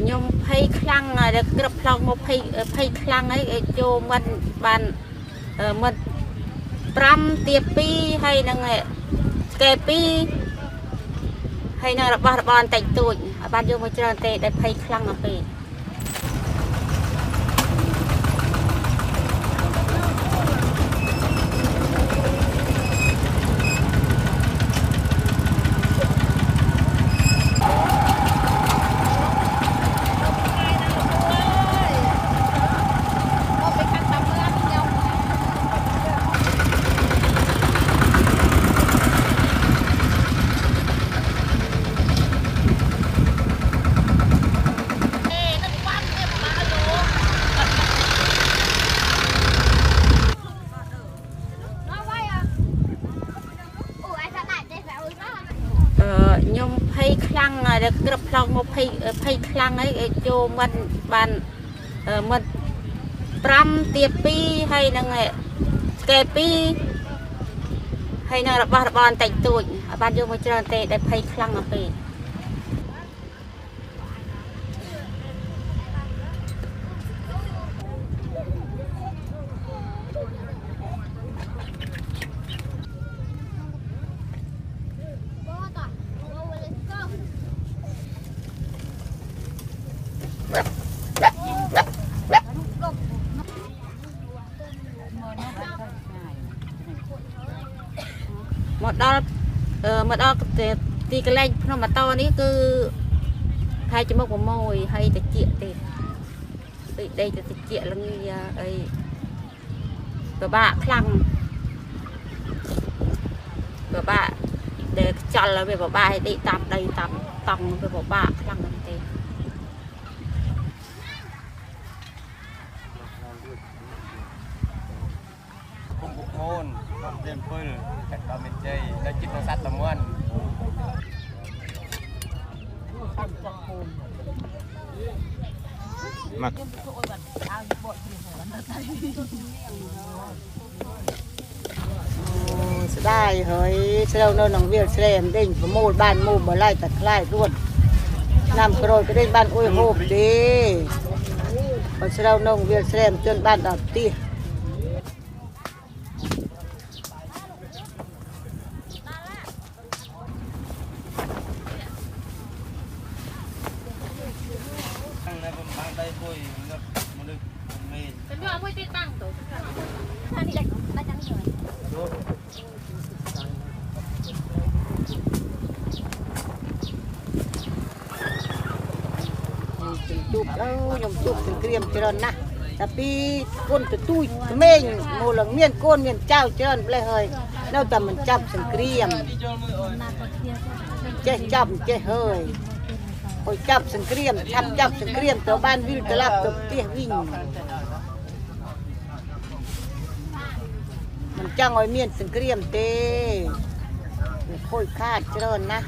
ยมไพ่คลั่งเด็กกระเพราโมไพ่คลั่งไอ้โจมันบานมันปรำเตียปีให้นังแกปีให้นังระบาดแต่งตัวบ้านโยมมาเจริญเตะได้ไพ่คลั่งมาปียมไพ่คลั่งเด็กกระเพราโมไพ่คลั่งไอ้โจมันบานมันปรำเตียปีให้นังแกปีให้นังระบาดแต่งตัวบ้านโยมมาเจริญเตะได้ไพ่คลั่งมาปีหมดดอกตีกระเล่นพนมาตอนี้คือใครจะมาผมโมยให้แต่เจี๊ยตีไปได้แต่เจี๊ยแล้วนี่ไอ้กระบะคลั่งกระบะเด็กจันแล้วไปบอกบ้าให้ตีตามได้ตามตองไปบอกบ้าคลั่งนั่นเองคุมบุกโอนทำเต็มปืนแข่งดาวเมนเจย์ได้จิตสัตว์ตะมวนมักได้เฮ้ยเซลล์นนองเวียลเซมเด้งประมูลบ้านมูบ่ไล่ตัดไล่รวดน้ำกระโดดก็ได้บ้านอุ้ยโฮบดีพอเซลล์นองเวียลเซมจนบ้านดอกตีเป็นเรื่องไม่ติดตั้งตัวจุบแล้วยมจุบถึงเกรียมเจริญนะแต่ปีก้นจะตุ้ยเมงโมหลังเมียนก้นเมียนเจ้าเจริญเลยเฮ้ยแล้วแต่มันจับถึงเกรียมเจ๊จับเจ๊เฮ้ยโอ้ยจับถึงเกรียมทับจับถึงเกรียมตัวบ้านวิ่งกระลับตัวเตี้ยวิ่งมันจ้างอ้อยเมียนถึงเกรียมเต้ค่อยคาดเจริญนะ